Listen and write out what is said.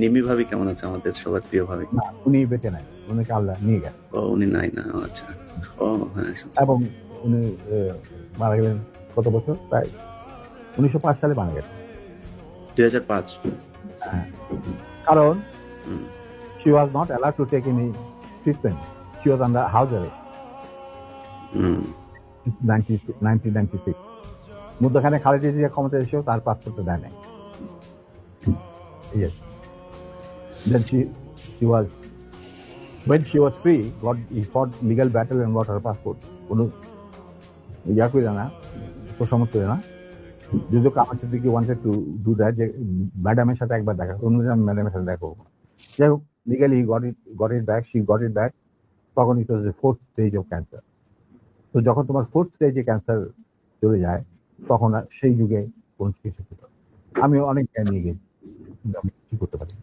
নিমি ভাবি কেমন আছে, আমাদের সবার প্রিয় ভাবি? না, উনি বেঁচে নাই, উনাকে আল্লাহ নিয়ে গেছে। ও উনি নাই না, আচ্ছা। ও হ্যাঁ শুনছি। এবং উনি মারা গেলেন কত বছর, প্রায় 1905 সালে মারা গেছেন। 2005। হ্যাঁ, কারণ she was not allowed to take any treatment. She was under house arrest. 1996 মধ্যখানে খালেদা জিয়া ক্ষমতা এসেও তার পাসপোর্টটা দেয় নাই। Yes. Then she was, when she was free, he fought legal battle and got her passport. কোনো ইয়া করে না, প্রশমন করে না। যদিও Kamal Siddiqui wanted to do that, যে ম্যাডামের সাথে একবার দেখা, অন্য ম্যাডামের সাথে দেখা করবো। যাই হোক, legally got it back, she got it back. তখন it was the 4th stage of cancer. তো যখন তোমার 4th stage এ ক্যান্সার চলে যায়, তখন সেই যুগে কোন চিকিৎসা ছিল। আমি অনেক জ্ঞান নিয়ে গেছি, কিন্তু আমি কিছু করতে পারি।